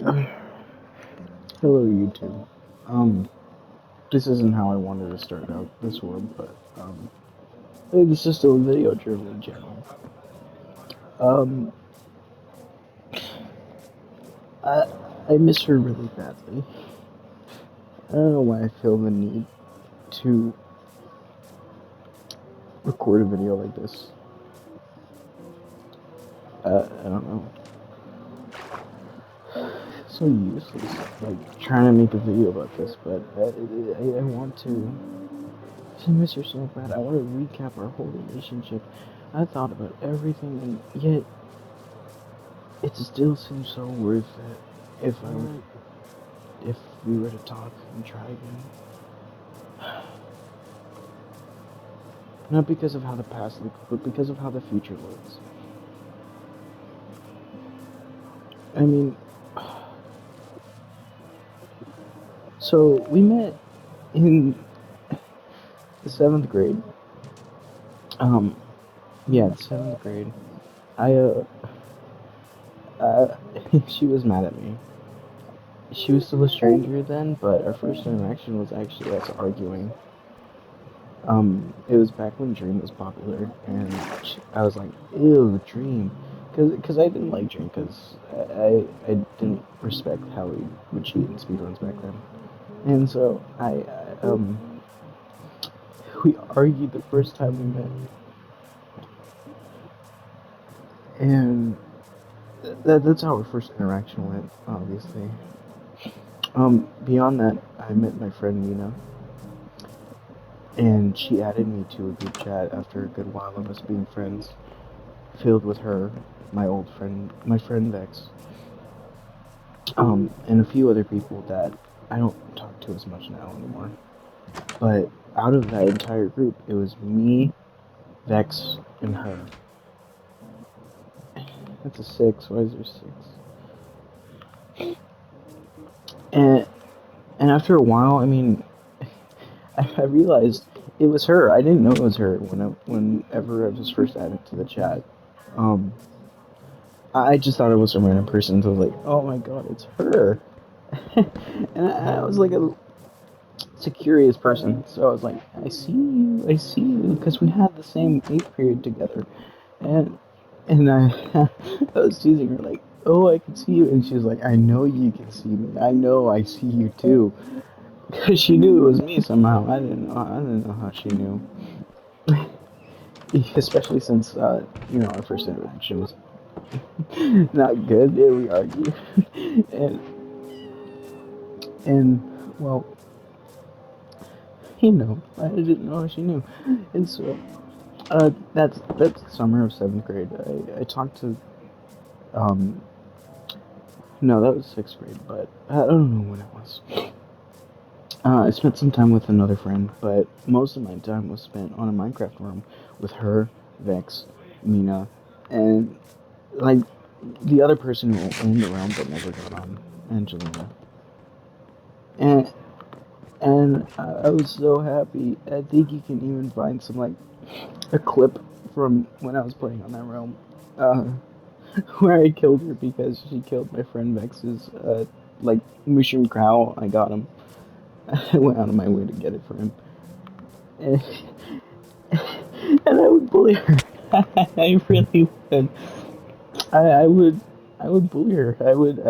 Hello, YouTube. Um, this isn't how I wanted to start out this one, but this is still a video-driven channel. Um, I I miss her really badly. I don't know why I feel the need to record a video like this. I don't know. It's so useless, like trying to make a video about this, but I want to. I miss her so bad. I want to recap our whole relationship. I thought about everything, and yet it still seems so worth it if we were to talk and try again. Not because of how the past looked, but because of how the future looks. I mean, so we met in the seventh grade. Um, yeah, the seventh grade. I uh, she was mad at me. She was still a stranger then, but our first interaction was actually us arguing. It was back when Dream was popular, and I was like, "Ew, Dream," cause I didn't like Dream, cause I didn't respect how he would cheat in speedruns back then, and so we argued the first time we met, and that's how our first interaction went, obviously. Beyond that, I met my friend Mina, and she added me to a group chat after a good while of us being friends, filled with her, my old friend, my friend Vex, and a few other people that I don't talk to as much now anymore. But out of that entire group, it was me, Vex, and her. That's a six. Why is there six? And and after a while, I mean, I realized it was her. I didn't know it was her whenever I was first added to the chat. Um, I just thought it was some random person. So I was like, oh my god, it's her. And I was like a curious person. So I was like, I see you, because we had the same eighth period together, and I I was teasing her like, oh, I can see you, and she was like, I know you can see me. I know I see you too, because she knew it was me somehow. I didn't know how she knew, especially since our first interaction was not good. Yeah, we argue, and well, I didn't know she knew, and so that's the summer of seventh grade. I talked to um no, that was sixth grade, but I don't know when it was. I spent some time with another friend, but most of my time was spent on a Minecraft room with her, Vex, Mina, and like the other person who owned the realm but never got on, Angelina. And I was so happy. I think you can even find some like a clip from when I was playing on that realm, uh, where I killed her because she killed my friend Vex's like mushroom crow. I got him. I went out of my way to get it for him, and, and I would bully her. I really would. I would. I would bully her. I would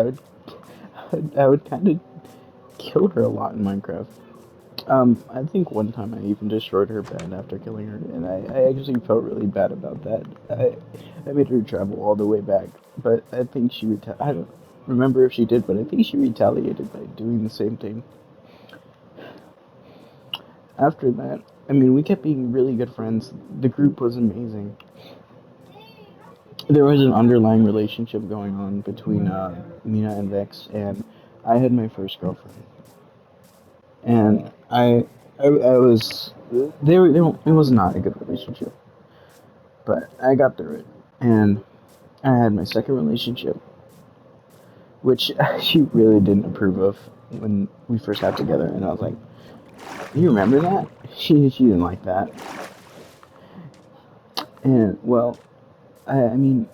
kind of kill her a lot in Minecraft. I think one time I even destroyed her bed after killing her, and I actually felt really bad about that. I made her travel all the way back, but I think I don't remember if she did, but I think she retaliated by doing the same thing. After that, I mean, we kept being really good friends. The group was amazing. There was an underlying relationship going on between Mina and Vex, and I had my first girlfriend, and I was it was not a good relationship, but I got through it, and I had my second relationship, which she really didn't approve of when we first got together, and I was like, "You remember that?" She didn't like that, and well, I mean,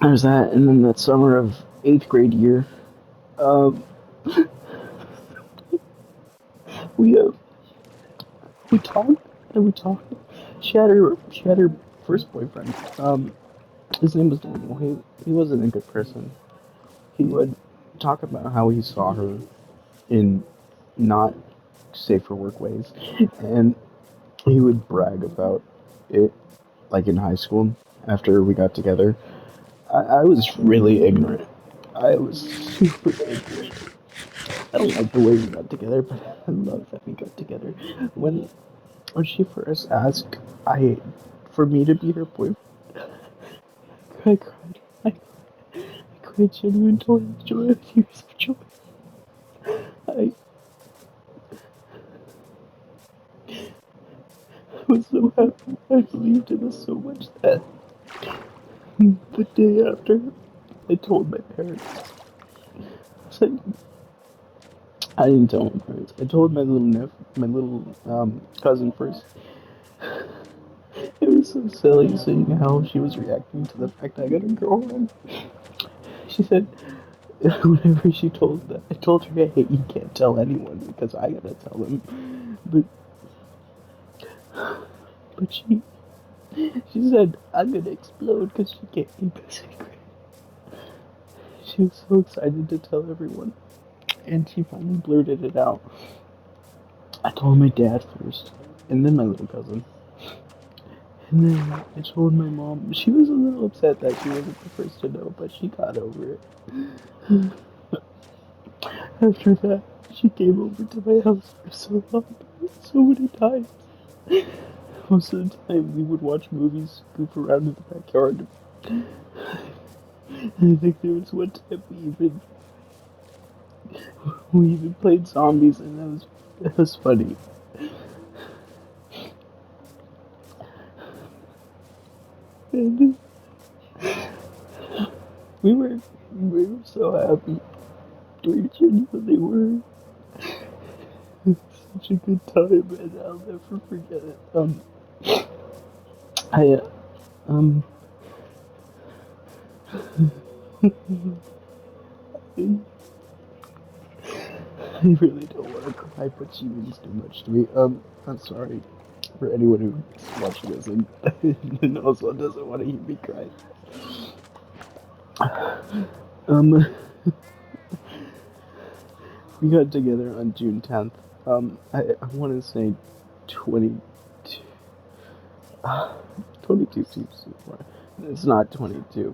there's that, and then that summer of eighth grade year. Um, we uh, we talked and we talked. She had her first boyfriend. His name was Daniel. He wasn't a good person. He would talk about how he saw her in not safe for work ways, and he would brag about it like in high school after we got together. I was really ignorant. I was super ignorant. I don't like the way we got together, but I love that we got together. When she first asked, I for me to be her boyfriend, I cried. I cried genuine joy, tears of joy. I was so happy. I believed in us so much that the day after, I told my parents. So I didn't tell my parents. I told my little cousin first. It was so silly seeing how she was reacting to the fact I got a girlfriend. She said, whenever she told that, I told her, hey, you can't tell anyone because I gotta tell them. But she said, I'm gonna explode because she can't keep a secret. She was so excited to tell everyone, and she finally blurted it out. I told my dad first, and then my little cousin. And then I told my mom. She was a little upset that she wasn't the first to know, but she got over it. After that, she came over to my house for so long, so many times. Most of the time, we would watch movies, goof around in the backyard. And I think there was one time we even played zombies, and that was funny. And we were so happy. We genuinely were. Such a good time, and I'll never forget it. I um, I really don't want to cry, but she means too much to me. I'm sorry for anyone who's watching this and also doesn't want to hear me cry. Um, we got together on June 10th. I want to say 20, 22 seems too far. It's not 22.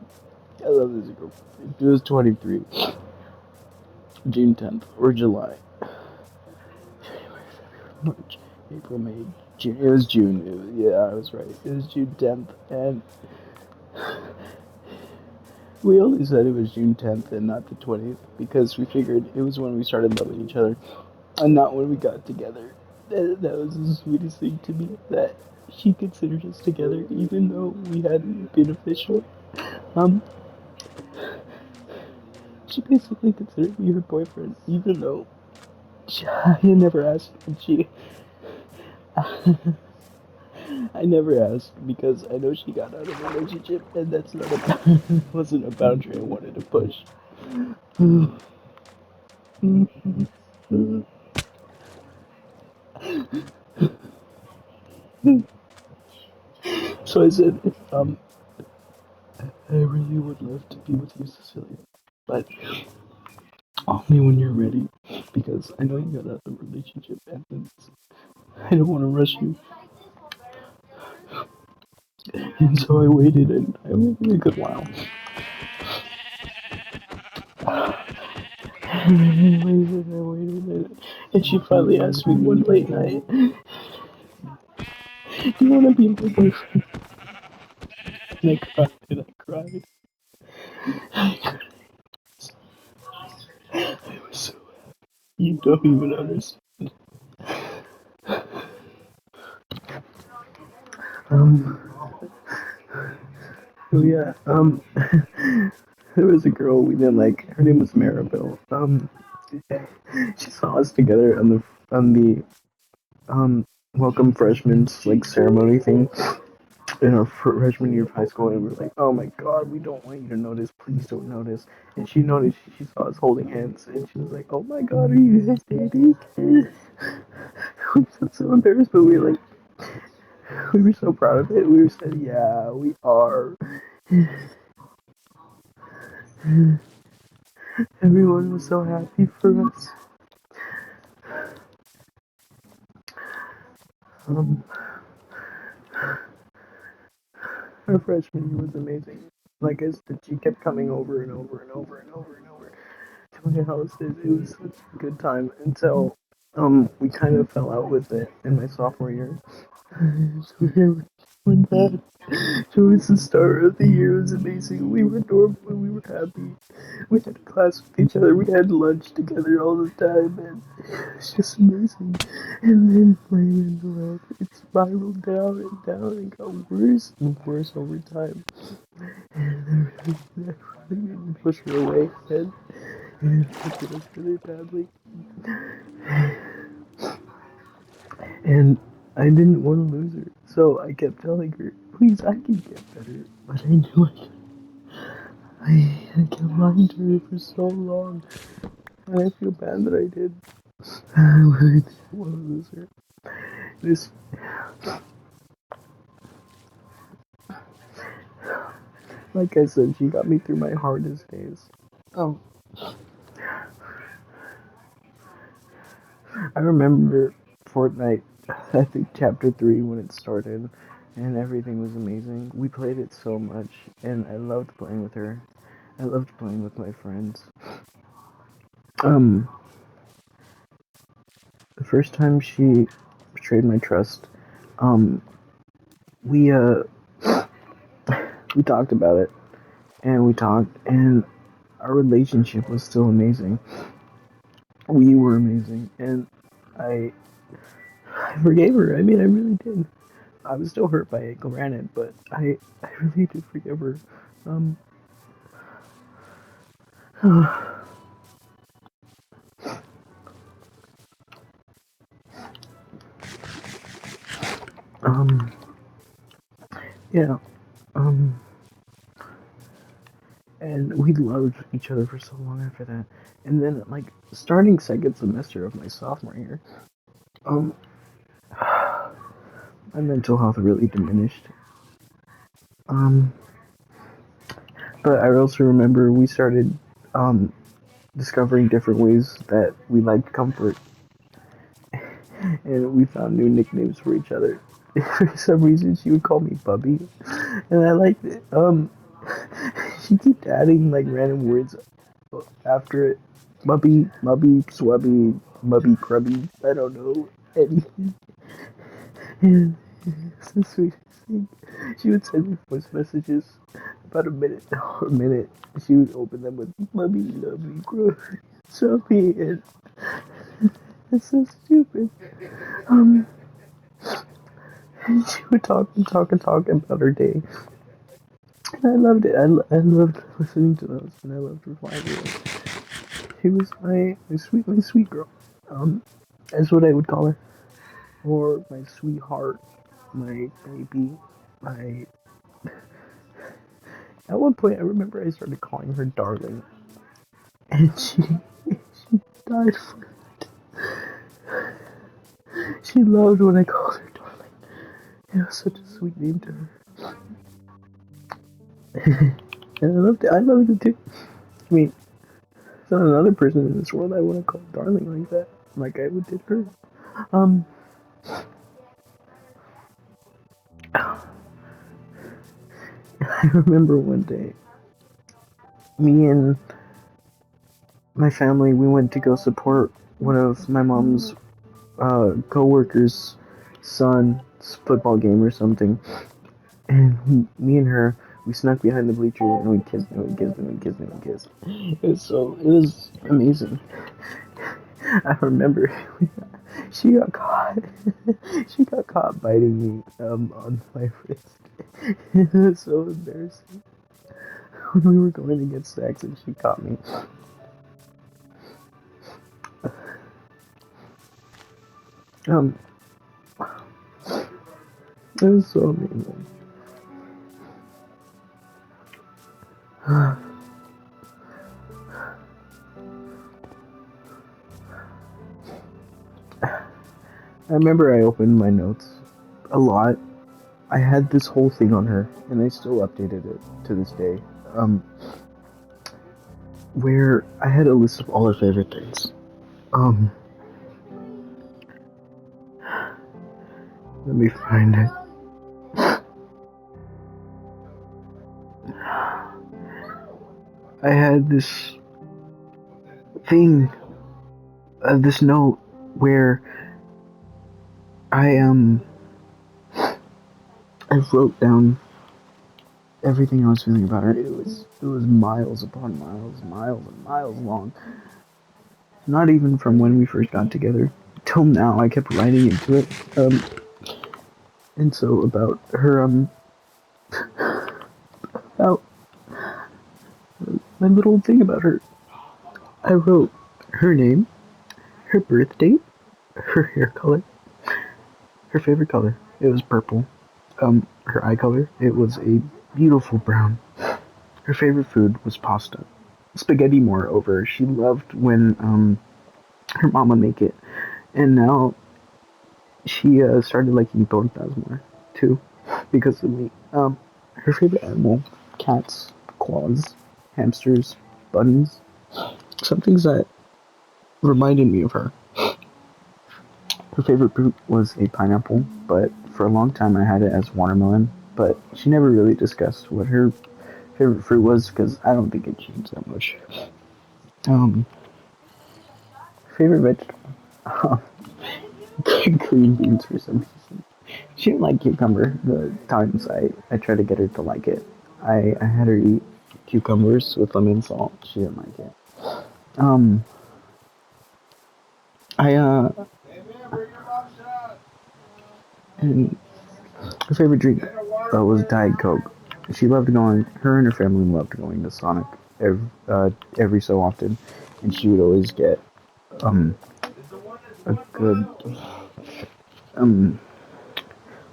I love this girl. It was 23. June 10th or July. March, April, May, June. It was June. Yeah, I was right. It was June 10th, and we only said it was June 10th and not the 20th because we figured it was when we started loving each other and not when we got together. That was the sweetest thing to me that she considered us together even though we hadn't been official. Um, she basically considered me her boyfriend even though I had never asked. And she I never asked because I know she got out of a relationship, and that's not a wasn't a boundary I wanted to push. So I said, I really would love to be with you, Cecilia, but only when you're ready, because I know you got out of a relationship, and I don't want to rush you. And so I waited, and I waited a good while. And she finally asked me one late night, "Do you want to be my boyfriend?" And I cried, and I cried. I was so you don't even understand. Um, oh yeah, there was a girl we didn't like. Her name was Maribel. She saw us together on the welcome freshmen's like ceremony thing, in our freshman year of high school, and we were like, "Oh my God, we don't want you to notice. Please don't notice." And she noticed. She saw us holding hands, and she was like, "Oh my God, are you guys dating?" We felt so embarrassed, but we were so proud of it. We were said, "Yeah, we are." Everyone was so happy for us. Um, Her freshman year was amazing. Like I said, she kept coming over and over and over and over and over to my house. It was such a good time until we kind of fell out with it in my sophomore year. So it went bad. So it's the start of the year. It was amazing. We were normal. We were happy. We had a class with each other. We had lunch together all the time, and it was just amazing. And then my mental health, it spiraled down and down and got worse and worse over time. And I really made me push her away, and it affected us really badly. And I didn't want to lose her, so I kept telling her, "Please, I can get better." But I knew I could. I kept lying to her for so long, and I feel bad that I did. I didn't want to lose her. This, like I said, she got me through my hardest days. Um, I remember Fortnite, I think chapter 3 when it started, and everything was amazing. We played it so much, and I loved playing with her. I loved playing with my friends. Um, the first time she betrayed my trust, um, we we talked about it, and we talked, and our relationship was still amazing. We were amazing, and I I forgave her. I mean, I really did. I was still hurt by it, granted, but I really did forgive her. Um, um, yeah, um, and we loved each other for so long after that. And then, like, starting second semester of my sophomore year, um, my mental health really diminished. Um, but I also remember we started, um, discovering different ways that we liked comfort, and we found new nicknames for each other. For some reason, she would call me Bubby, and I liked it. She kept adding like random words after it. Mubby, Mubby, Swubby, Mubby, Crubby. I don't know anything. And it's the sweetest thing. She would send me voice messages about a minute or a minute. She would open them with Mubby, Lovey, Crubby, Swubby, and it's so stupid. Um, and she would talk and talk and talk about her day. And I loved it. I loved listening to those, and I loved replying to them. She was my sweet girl. That's what I would call her, or my sweetheart, my baby, my. At one point, I remember I started calling her darling, and she died for it. She loved when I called her darling. It was such a sweet name to her, and I loved it. I loved it too. I mean, there's not another person in this world I want to call darling like that, like I would did her. Um, I remember one day, me and my family, we went to go support one of my mom's co-worker's son's football game or something, and me and her, we snuck behind the bleachers and we kissed and we kissed and we kissed and we kissed. It was amazing. I remember she got caught. She got caught biting me on my wrist. It was so embarrassing when we were going to get snacks and she caught me. Um, it was so amazing. I remember I opened my notes a lot. I had this whole thing on her, and I still updated it to this day. Um, where I had a list of all her favorite things. Um, Let me find it. I had this thing, this note where I I wrote down everything I was feeling about her. It was miles upon miles, miles and miles long. Not even from when we first got together till now. I kept writing into it. And so about her about my little thing about her. I wrote her name, her birth date, her hair color, her favorite color. It was purple. Her eye color. It was a beautiful brown. Her favorite food was pasta. Spaghetti, moreover. She loved when her mom would make it. And now she started liking tortas more, too, because of me. Her favorite animal, cats, claws, hamsters, bunnies. Some things that reminded me of her. Her favorite fruit was a pineapple, but for a long time I had it as watermelon. But she never really discussed what her favorite fruit was because I don't think it changed that much. Um, Favorite vegetable? Green beans for some reason. She didn't like cucumber the times I tried to get her to like it. I had her eat cucumbers with lemon salt. She didn't like it. Um, I and her favorite drink was Diet Coke. She loved going. Her and her family loved going to Sonic every so often, and she would always get um a good um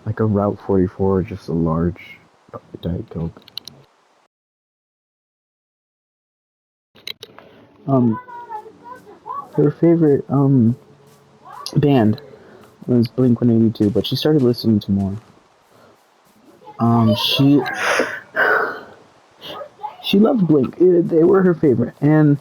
like a Route 44, just a large Diet Coke. Um, Her favorite band was Blink 182, but she started listening to more. She loved Blink. They were her favorite, and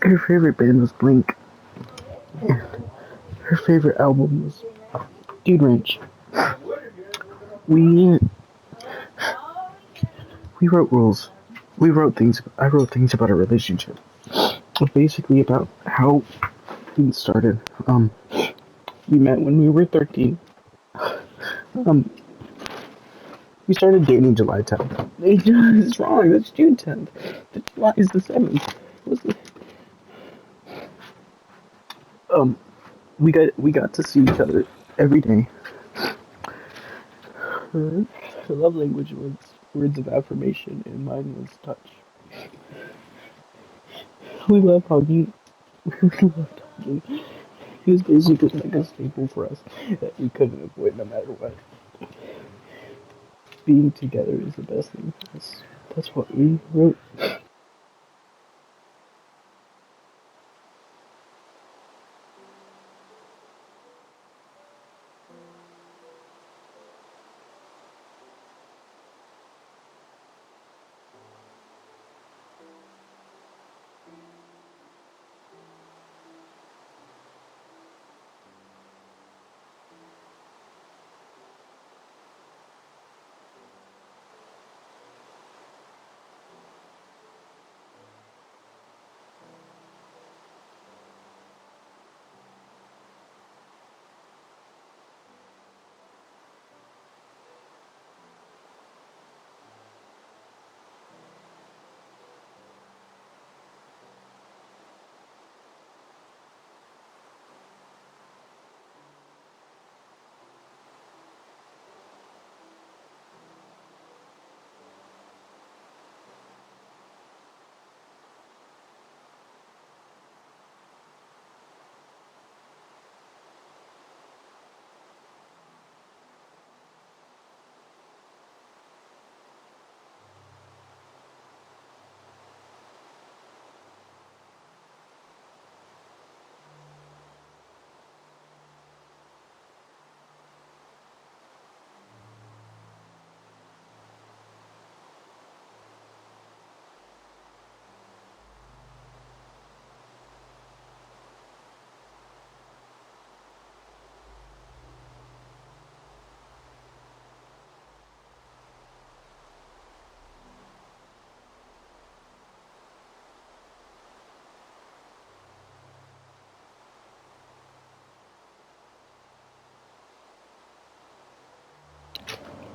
her favorite band was Blink. And her favorite album was Dude Ranch. We we wrote rules. We wrote things. I wrote things about our relationship. Basically about how things started. We met when we were 13. Um, we started dating July 10th. It's wrong. That's June 10th. The July is the 7th. Was the, um, we got to see each other every day. Her love language was words of affirmation, and mine was touch. We love hugging. We loved hugging. He was basically like a staple for us that we couldn't avoid no matter what. Being together is the best thing for us. That's what we wrote.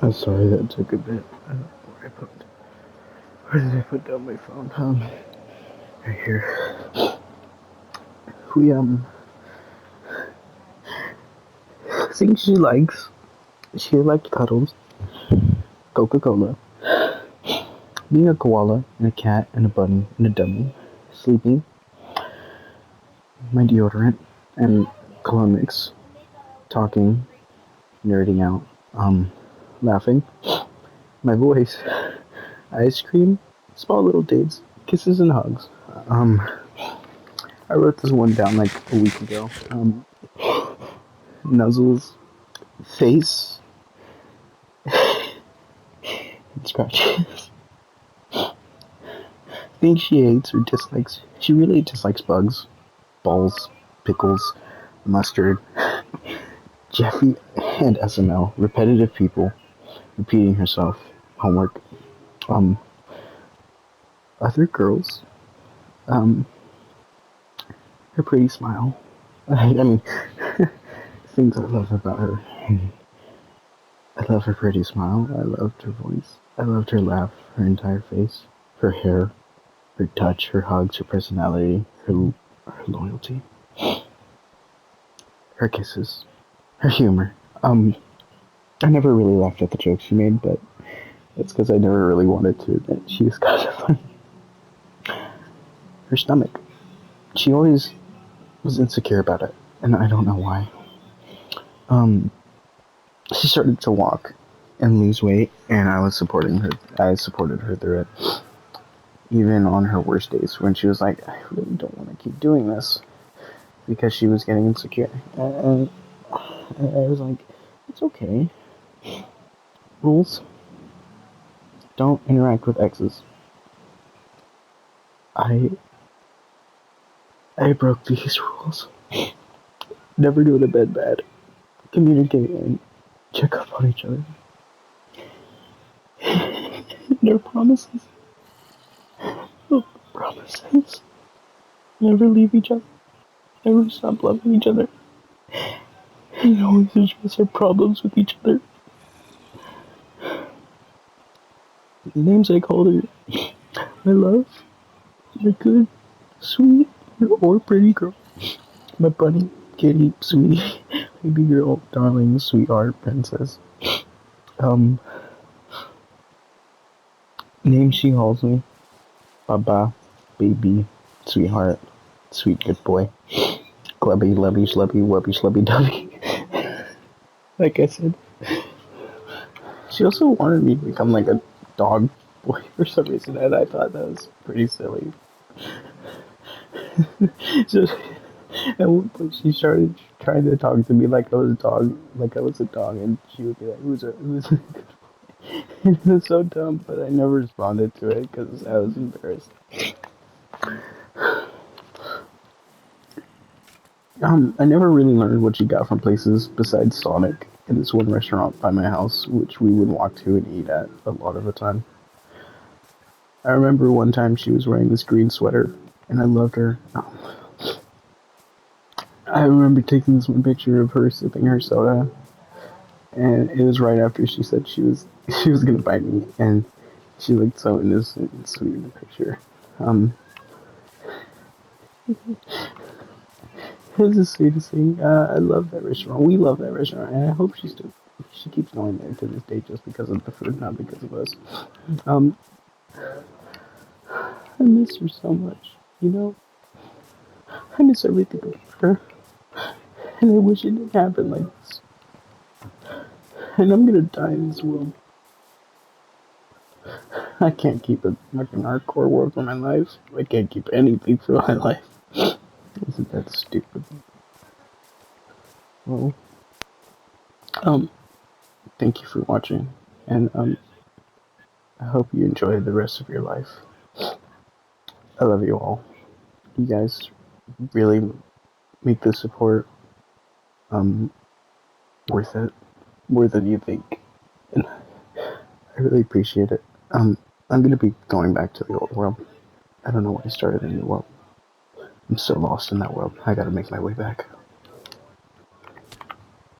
I'm sorry that took a bit. I don't know where did I put down my phone? Right here. We, things she liked cuddles, Coca-Cola, being a koala, and a cat, and a bunny, and a dummy, sleeping, my deodorant, and cologne mix, talking, nerding out, laughing, my voice, ice cream, small little dates, kisses and hugs. Um, I wrote this one down like a week ago. Nuzzles, face, and scratches. Things she hates or dislikes. She really dislikes bugs, balls, pickles, mustard, Jeffy, and SML. Repetitive people, repeating herself, homework, um, other girls, um, her pretty smile. I mean, things I love about her. I love her pretty smile. I loved her voice. I loved her laugh, her entire face, her hair, her touch, her hugs, her personality, her loyalty, her kisses, her humor. I never really laughed at the jokes she made, but it's because I never really wanted to admit she was kind of funny. Her stomach. She always was insecure about it, and I don't know why. Um, she started to walk and lose weight, and I was supporting her. I supported her through it, even on her worst days when she was like, "I really don't want to keep doing this," because she was getting insecure. And I was like, "It's okay. Rules. Don't interact with exes." I I broke these rules. Never go to bed bad. Communicate and check up on each other. Their promises. Oh, promises. Never leave each other. Never stop loving each other. And always address our problems with each other. The names I called her. My love. My good, sweet, or pretty girl. My bunny, kitty, sweetie, baby girl, darling, sweetheart, princess. Um, name she calls me. Baba, baby, sweetheart, sweet good boy. Glubby, lubby, schlubby, wubby, schlubby, dubby. Like I said, she also wanted me to become like a dog boy for some reason, and I thought that was pretty silly. So, at one point, she started trying to talk to me like I was a dog, and she would be like, "Who's a?" And it was so dumb, but I never responded to it because I was embarrassed. I never really learned what she got from places besides Sonic and this one restaurant by my house, which we would walk to and eat at a lot of the time. I remember one time she was wearing this green sweater, and I loved her. I remember taking this one picture of her sipping her soda, and it was right after she said she was she was gonna bite me, and she looked so innocent and sweet in the picture. Um, it was the sweetest thing. I love that restaurant. We love that restaurant, and I hope she keeps going there to this day just because of the food, not because of us. Um, I miss her so much. You know, I miss everything about her, and I wish it didn't happen like this. And I'm gonna die in this world. I can't keep a fucking hardcore world for my life. I can't keep anything for my life. Isn't that stupid? Well, um, thank you for watching, and I hope you enjoy the rest of your life. I love you all. You guys really make the support um worth it, more than you think, and I really appreciate it. I'm gonna be going back to the old world. I don't know why I started a new world. I'm so lost in that world. I gotta make my way back.